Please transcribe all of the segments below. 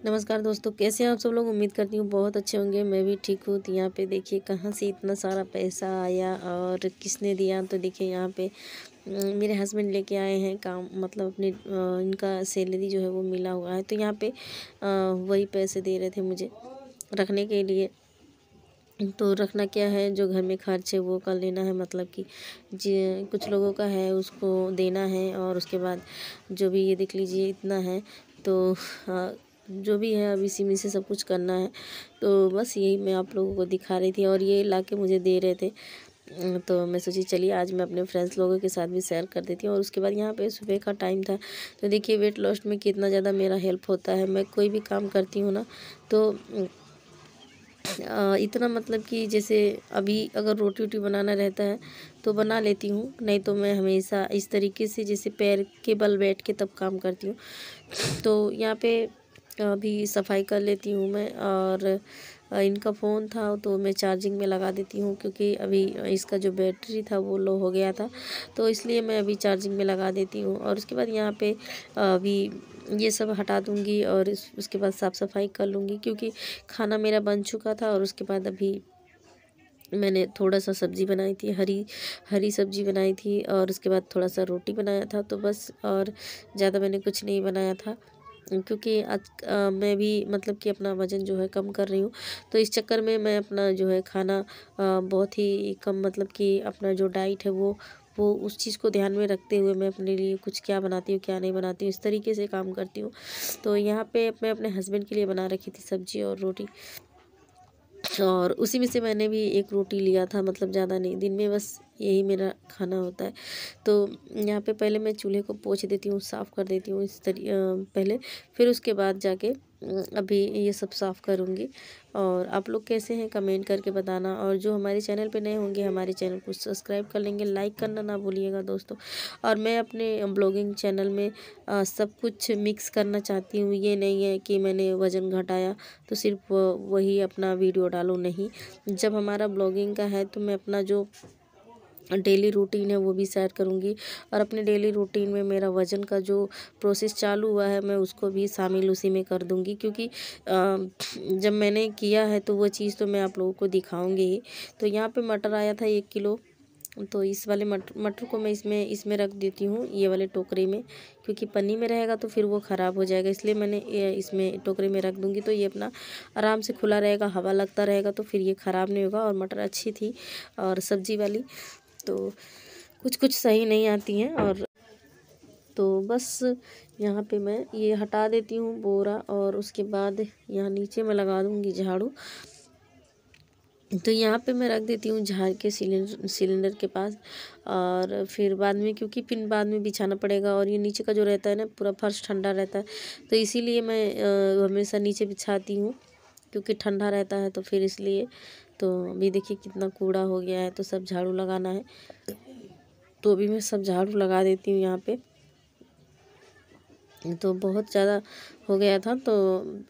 नमस्कार दोस्तों, कैसे हैं आप सब लोग। उम्मीद करती हूँ बहुत अच्छे होंगे। मैं भी ठीक हूँ। तो यहाँ पे देखिए कहाँ से इतना सारा पैसा आया और किसने दिया। तो देखिए यहाँ पे मेरे हस्बैंड लेके आए हैं काम, मतलब अपने इनका सैलरी जो है वो मिला हुआ है। तो यहाँ पे वही पैसे दे रहे थे मुझे रखने के लिए। तो रखना क्या है, जो घर में खर्च है वो कर लेना है, मतलब कि जी कुछ लोगों का है उसको देना है। और उसके बाद जो भी ये देख लीजिए इतना है। तो जो भी है अब इसी में से सब कुछ करना है। तो बस यही मैं आप लोगों को दिखा रही थी और ये ला के मुझे दे रहे थे। तो मैं सोची चलिए आज मैं अपने फ्रेंड्स लोगों के साथ भी शेयर कर देती हूँ। और उसके बाद यहाँ पे सुबह का टाइम था। तो देखिए वेट लॉस में कितना ज़्यादा मेरा हेल्प होता है। मैं कोई भी काम करती हूँ ना, तो इतना मतलब कि जैसे अभी अगर रोटी वोटी बनाना रहता है तो बना लेती हूँ, नहीं तो मैं हमेशा इस तरीके से जैसे पैर के बल बैठ के तब काम करती हूँ। तो यहाँ पे अभी सफाई कर लेती हूँ मैं। और इनका फ़ोन था तो मैं चार्जिंग में लगा देती हूँ, क्योंकि अभी इसका जो बैटरी था वो लो हो गया था, तो इसलिए मैं अभी चार्जिंग में लगा देती हूँ। और उसके बाद यहाँ पे अभी ये सब हटा दूँगी और उसके बाद साफ़ सफाई कर लूँगी, क्योंकि खाना मेरा बन चुका था। और उसके बाद अभी मैंने थोड़ा सा सब्ज़ी बनाई थी, हरी हरी सब्ज़ी बनाई थी। और उसके बाद थोड़ा सा रोटी बनाया था, तो बस। और ज़्यादा मैंने कुछ नहीं बनाया था, क्योंकि आज मैं भी मतलब कि अपना वज़न जो है कम कर रही हूँ। तो इस चक्कर में मैं अपना जो है खाना बहुत ही कम, मतलब कि अपना जो डाइट है वो उस चीज़ को ध्यान में रखते हुए मैं अपने लिए कुछ क्या बनाती हूँ क्या नहीं बनाती हूँ, इस तरीके से काम करती हूँ। तो यहाँ पे मैं अपने हस्बैंड के लिए बना रखी थी सब्ज़ी और रोटी। और उसी में से मैंने भी एक रोटी लिया था, मतलब ज़्यादा नहीं। दिन में बस यही मेरा खाना होता है। तो यहाँ पे पहले मैं चूल्हे को पोंछ देती हूँ, साफ़ कर देती हूँ पहले। फिर उसके बाद जाके अभी ये सब साफ़ करूँगी। और आप लोग कैसे हैं कमेंट करके बताना। और जो हमारे चैनल पे नए होंगे हमारे चैनल को सब्सक्राइब कर लेंगे, लाइक करना ना भूलिएगा दोस्तों। और मैं अपने ब्लॉगिंग चैनल में सब कुछ मिक्स करना चाहती हूँ। ये नहीं है कि मैंने वज़न घटाया तो सिर्फ वही अपना वीडियो डालो, नहीं। जब हमारा ब्लॉगिंग का है तो मैं अपना जो डेली रूटीन है वो भी शेयर करूँगी। और अपने डेली रूटीन में मेरा वज़न का जो प्रोसेस चालू हुआ है मैं उसको भी शामिल उसी में कर दूँगी, क्योंकि जब मैंने किया है तो वो चीज़ तो मैं आप लोगों को दिखाऊँगी ही। तो यहाँ पे मटर आया था 1 किलो। तो इस वाले मटर को मैं इसमें रख देती हूँ, ये वाले टोकरे में, क्योंकि पन्नी में रहेगा तो फिर वो ख़राब हो जाएगा। इसलिए मैंने इसमें टोकरे में रख दूँगी, तो ये अपना आराम से खुला रहेगा, हवा लगता रहेगा, तो फिर ये ख़राब नहीं होगा। और मटर अच्छी थी और सब्ज़ी वाली, तो कुछ कुछ सही नहीं आती हैं। और तो बस यहाँ पे मैं ये हटा देती हूँ बोरा। और उसके बाद यहाँ नीचे मैं लगा दूँगी झाड़ू। तो यहाँ पे मैं रख देती हूँ झाड़ के सिलेंडर के पास। और फिर बाद में, क्योंकि फिर बाद में बिछाना पड़ेगा। और ये नीचे का जो रहता है ना, पूरा फर्श ठंडा रहता है, तो इसीलिए मैं हमेशा नीचे बिछाती हूँ, क्योंकि ठंडा रहता है, तो फिर इसलिए। तो अभी देखिए कितना कूड़ा हो गया है, तो सब झाड़ू लगाना है। तो अभी मैं सब झाड़ू लगा देती हूँ यहाँ पे। तो बहुत ज़्यादा हो गया था, तो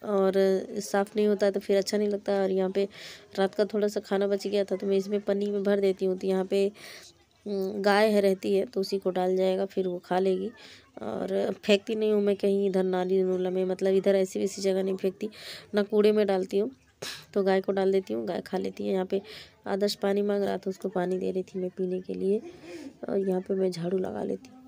और साफ़ नहीं होता है तो फिर अच्छा नहीं लगता। और यहाँ पे रात का थोड़ा सा खाना बच गया था, तो मैं इसमें पन्नी में भर देती हूँ। तो यहाँ पे गाय है रहती है, तो उसी को डाल जाएगा, फिर वो खा लेगी। और फेंकती नहीं हूँ मैं कहीं इधर नाली नूला में, मतलब इधर ऐसी वैसी जगह नहीं फेंकती, ना कूड़े में डालती हूँ। तो गाय को डाल देती हूँ, गाय खा लेती है। यहाँ पे आदर्श पानी मांग रहा था, उसको पानी दे रही थी मैं पीने के लिए। और यहाँ पे मैं झाड़ू लगा लेती हूँ।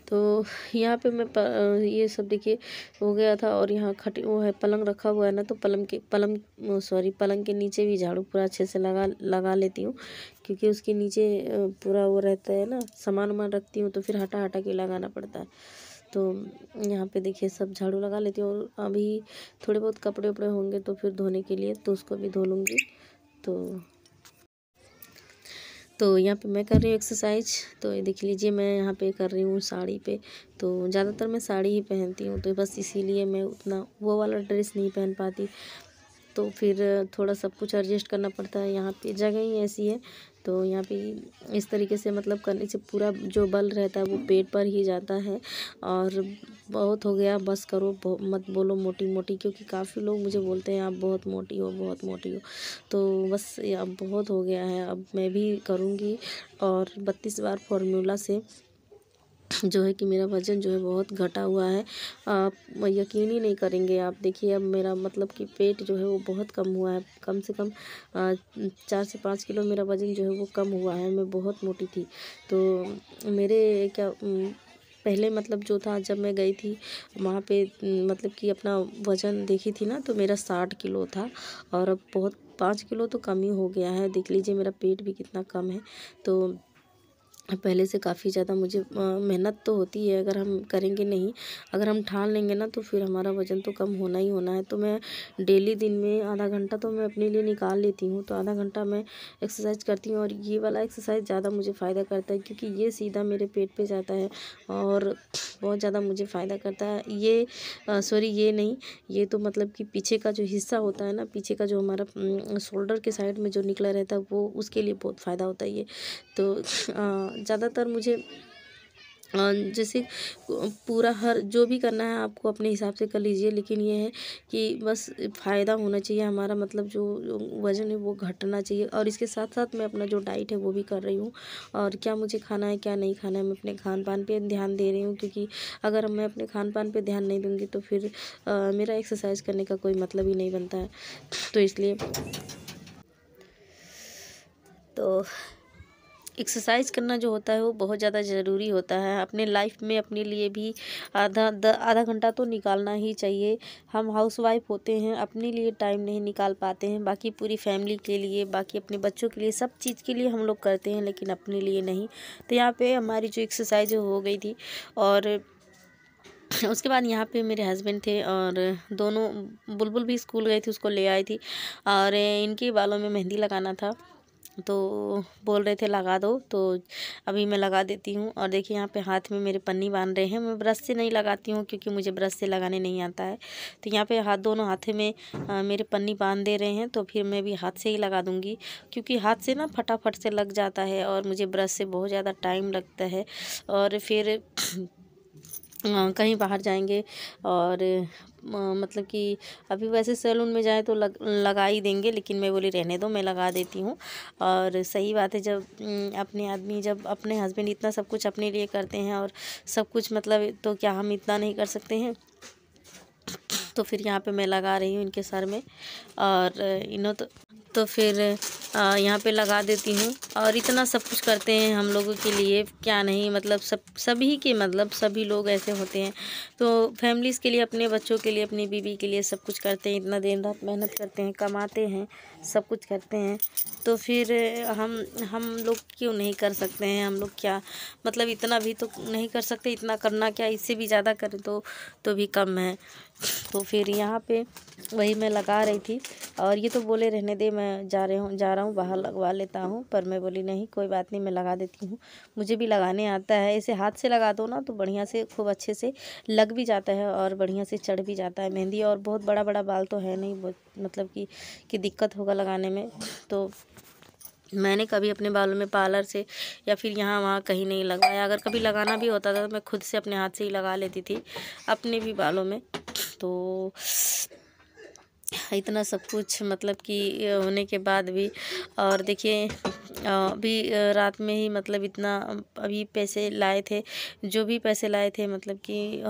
तो यहाँ पे मैं ये सब देखिए हो गया था। और यहाँ वो है पलंग रखा हुआ है ना, तो पलंग के नीचे भी झाड़ू पूरा अच्छे से लगा लेती हूँ, क्योंकि उसके नीचे पूरा वो रहता है ना, सामान वामान रखती हूँ, तो फिर हटा हटा के लगाना पड़ता है। तो यहाँ पे देखिए सब झाड़ू लगा लेती हूँ। और अभी थोड़े बहुत कपड़े उपड़े होंगे तो फिर धोने के लिए, तो उसको भी धो लूँगी। तो यहाँ पे मैं कर रही हूँ एक्सरसाइज। तो ये देख लीजिए मैं यहाँ पे कर रही हूँ साड़ी पे। तो ज़्यादातर मैं साड़ी ही पहनती हूँ, तो बस इसीलिए मैं उतना वो वाला ड्रेस नहीं पहन पाती। तो फिर थोड़ा सब कुछ एडजस्ट करना पड़ता है। यहाँ पे जगह ही ऐसी है, तो यहाँ पे इस तरीके से मतलब करने से पूरा जो बल रहता है वो पेट पर ही जाता है। और बहुत हो गया, बस करो, मत बोलो मोटी मोटी, क्योंकि काफ़ी लोग मुझे बोलते हैं आप बहुत मोटी हो, बहुत मोटी हो। तो बस ये अब बहुत हो गया है, अब मैं भी करूँगी। और 32 बार फार्मूला से जो है कि मेरा वज़न जो है बहुत घटा हुआ है। आप यकीन ही नहीं करेंगे। आप देखिए अब मेरा मतलब कि पेट जो है वो बहुत कम हुआ है। कम से कम 4 से 5 किलो मेरा वज़न जो है वो कम हुआ है। मैं बहुत मोटी थी। तो मेरे क्या पहले मतलब जो था जब मैं गई थी वहाँ पे मतलब कि अपना वज़न देखी थी ना तो मेरा 60 किलो था और अब बहुत 5 किलो तो कम ही हो गया है। देख लीजिए मेरा पेट भी कितना कम है। तो पहले से काफ़ी ज़्यादा मुझे मेहनत तो होती है, अगर हम करेंगे नहीं, अगर हम ठान लेंगे ना तो फिर हमारा वज़न तो कम होना ही होना है। तो मैं डेली दिन में आधा घंटा तो मैं अपने लिए निकाल लेती हूँ। तो आधा घंटा मैं एक्सरसाइज करती हूँ और ये वाला एक्सरसाइज ज़्यादा मुझे फ़ायदा करता है क्योंकि ये सीधा मेरे पेट पे जाता है और बहुत ज़्यादा मुझे फ़ायदा करता है। ये सॉरी ये नहीं, ये तो मतलब कि पीछे का जो हिस्सा होता है ना, पीछे का जो हमारा शोल्डर के साइड में जो निकला रहता है वो उसके लिए बहुत फ़ायदा होता है ये। तो ज़्यादातर मुझे जैसे पूरा हर जो भी करना है आपको अपने हिसाब से कर लीजिए, लेकिन ये है कि बस फ़ायदा होना चाहिए हमारा, मतलब जो वज़न है वो घटना चाहिए। और इसके साथ साथ मैं अपना जो डाइट है वो भी कर रही हूँ और क्या मुझे खाना है क्या नहीं खाना है, मैं अपने खान पान पे ध्यान दे रही हूँ क्योंकि अगर मैं अपने खान पान पे ध्यान नहीं दूँगी तो फिर मेरा एक्सरसाइज करने का कोई मतलब ही नहीं बनता है। तो इसलिए तो एक्सरसाइज करना जो होता है वो बहुत ज़्यादा ज़रूरी होता है अपने लाइफ में। अपने लिए भी आधा घंटा तो निकालना ही चाहिए। हम हाउसवाइफ होते हैं, अपने लिए टाइम नहीं निकाल पाते हैं, बाकी पूरी फैमिली के लिए, बाकी अपने बच्चों के लिए, सब चीज़ के लिए हम लोग करते हैं लेकिन अपने लिए नहीं। तो यहाँ पे हमारी जो एक्सरसाइज हो गई थी और उसके बाद यहाँ पे मेरे हस्बैंड थे और दोनों, बुलबुल भी स्कूल गई थी, उसको ले आई थी और इनके बालों में मेहंदी लगाना था तो बोल रहे थे लगा दो, तो अभी मैं लगा देती हूँ। और देखिए यहाँ पे हाथ में मेरे पन्नी बांध रहे हैं। मैं ब्रश से नहीं लगाती हूँ क्योंकि मुझे ब्रश से लगाने नहीं आता है। तो यहाँ पे दोनों हाथ में मेरे पन्नी बांध दे रहे हैं, तो फिर मैं भी हाथ से ही लगा दूँगी क्योंकि हाथ से ना फटाफट से लग जाता है और मुझे ब्रश से बहुत ज़्यादा टाइम लगता है। और फिर कहीं बाहर जाएंगे और मतलब कि अभी वैसे सैलून में जाए तो लगा ही देंगे, लेकिन मैं बोली रहने दो, मैं लगा देती हूँ। और सही बात है, जब अपने आदमी, जब अपने हस्बैंड इतना सब कुछ अपने लिए करते हैं और सब कुछ मतलब, तो क्या हम इतना नहीं कर सकते हैं। तो फिर यहाँ पे मैं लगा रही हूँ इनके सर में और तो फिर यहाँ पे लगा देती हूँ। और इतना सब कुछ करते हैं हम लोगों के लिए, क्या नहीं, मतलब सभी के, मतलब सभी लोग ऐसे होते हैं। तो फैमिलीज़ के लिए, अपने बच्चों के लिए, अपनी बीवी के लिए सब कुछ करते हैं, इतना दिन रात मेहनत करते हैं, कमाते हैं, सब कुछ करते हैं। तो फिर हम लोग क्यों नहीं कर सकते हैं। हम लोग क्या मतलब इतना भी तो नहीं कर सकते, इतना करना क्या, इससे भी ज़्यादा करें तो भी कम है। तो फिर यहाँ पे वही मैं लगा रही थी और ये तो बोले रहने दे, मैं जा रहा हूँ बाहर लगवा लेता हूँ, पर मैं बोली नहीं कोई बात नहीं, मैं लगा देती हूँ, मुझे भी लगाने आता है। ऐसे हाथ से लगा दो ना तो बढ़िया से खूब अच्छे से लग भी जाता है और बढ़िया से चढ़ भी जाता है मेहंदी। और बहुत बड़ा बड़ा बाल तो है नहीं, बहुत मतलब कि दिक्कत होगा लगाने में। तो मैंने कभी अपने बालों में पार्लर से या फिर यहाँ वहाँ कहीं नहीं लगवाया। अगर कभी लगाना भी होता था तो मैं खुद से अपने हाथ से ही लगा लेती थी अपने भी बालों में। तो इतना सब कुछ मतलब कि होने के बाद भी, और देखिए अभी रात में ही मतलब इतना अभी पैसे लाए थे, जो भी पैसे लाए थे मतलब कि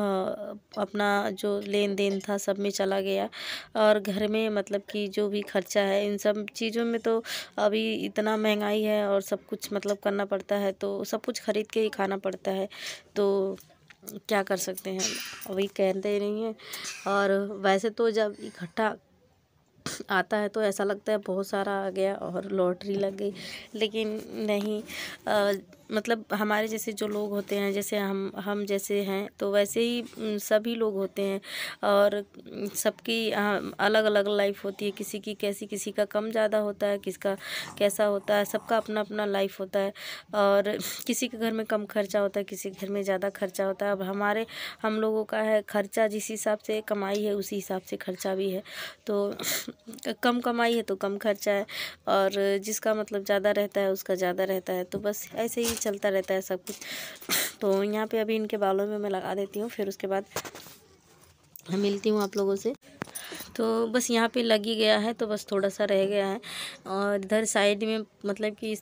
अपना जो लेन देन था सब में चला गया। और घर में मतलब कि जो भी खर्चा है इन सब चीज़ों में, तो अभी इतना महंगाई है और सब कुछ मतलब करना पड़ता है, तो सब कुछ खरीद के ही खाना पड़ता है। तो क्या कर सकते हैं, अभी कहते नहीं है। और वैसे तो जब इकट्ठा आता है तो ऐसा लगता है बहुत सारा आ गया और लॉटरी लग गई, लेकिन नहीं। मतलब हमारे जैसे जो लोग होते हैं, जैसे हम जैसे हैं, तो वैसे ही सभी लोग होते हैं। और सबकी अलग अलग लाइफ होती है, किसी की कैसी, किसी का कम ज़्यादा होता है, किसका कैसा होता है, सबका अपना अपना लाइफ होता है। और किसी के घर में कम खर्चा होता है, किसी के घर में ज़्यादा खर्चा होता है। अब हम लोगों का है खर्चा, जिस हिसाब से कमाई है उसी हिसाब से खर्चा भी है। तो कम कमाई है तो कम खर्चा है, और जिसका मतलब ज़्यादा रहता है उसका ज़्यादा रहता है। तो बस ऐसे ही चलता रहता है सब कुछ। तो यहाँ पे अभी इनके बालों में मैं लगा देती हूँ, फिर उसके बाद मिलती हूँ आप लोगों से। तो बस यहाँ पे लग ही गया है, तो बस थोड़ा सा रह गया है। और इधर साइड में मतलब कि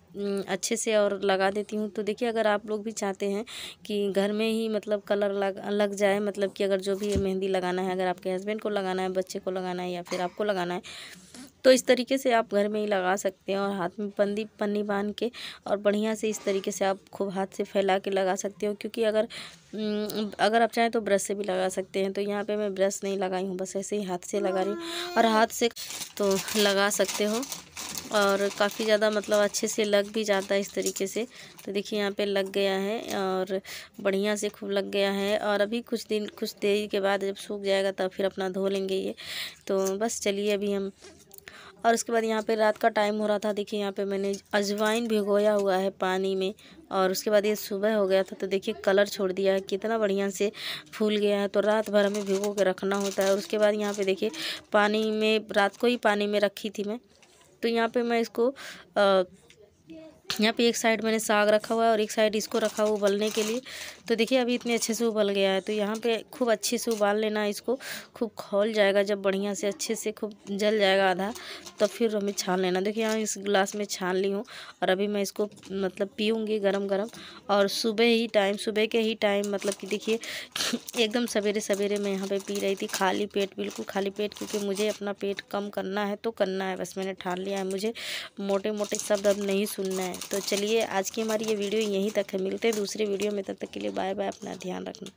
अच्छे से और लगा देती हूँ। तो देखिए, अगर आप लोग भी चाहते हैं कि घर में ही मतलब कलर लग जाए, मतलब कि अगर जो भी मेहंदी लगाना है, अगर आपके हस्बैंड को लगाना है, बच्चे को लगाना है या फिर आपको लगाना है, तो इस तरीके से आप घर में ही लगा सकते हैं। और हाथ में पन्नी बांध के और बढ़िया से इस तरीके से आप खूब हाथ से फैला के लगा सकते हो। क्योंकि अगर आप चाहें तो ब्रश से भी लगा सकते हैं। तो यहाँ पे मैं ब्रश नहीं लगाई हूँ, बस ऐसे ही हाथ से लगा रही हूँ। और हाथ से तो लगा सकते हो, और काफ़ी ज़्यादा मतलब अच्छे से लग भी जाता है इस तरीके से। तो देखिए, यहाँ पे लग गया है और बढ़िया से खूब लग गया है। और अभी कुछ देरी के बाद जब सूख जाएगा तब फिर अपना धो लेंगे ये। तो बस चलिए अभी हम, और उसके बाद यहाँ पे रात का टाइम हो रहा था। देखिए, यहाँ पे मैंने अजवाइन भिगोया हुआ है पानी में, और उसके बाद ये सुबह हो गया था। तो देखिए कलर छोड़ दिया है, कितना बढ़िया से फूल गया है। तो रात भर हमें भिगो के रखना होता है। और उसके बाद यहाँ पे देखिए, पानी में रात को ही पानी में रखी थी मैं। तो यहाँ पे मैं इसको यहाँ पे एक साइड मैंने साग रखा हुआ है और एक साइड इसको रखा हुआ उबलने के लिए। तो देखिए अभी इतने अच्छे से उबल गया है। तो यहाँ पे खूब अच्छे से उबाल लेना है इसको, खूब खौल जाएगा जब बढ़िया से अच्छे से खूब जल जाएगा आधा, तब फिर हमें छान लेना। देखिए यहाँ इस गिलास में छान ली हूँ, और अभी मैं इसको मतलब पीऊँगी गरम गरम। और सुबह के ही टाइम मतलब कि देखिए एकदम सवेरे सवेरे मैं यहाँ पे पी रही थी, खाली पेट, बिल्कुल खाली पेट। क्योंकि मुझे अपना पेट कम करना है तो करना है, बस मैंने ठान लिया है। मुझे मोटे मोटे शब्द अब नहीं सुनना है। तो चलिए आज की हमारी ये वीडियो यहीं तक है, मिलते हैं दूसरे वीडियो में। तब तक के लिए बाय बाय, अपना ध्यान रखना।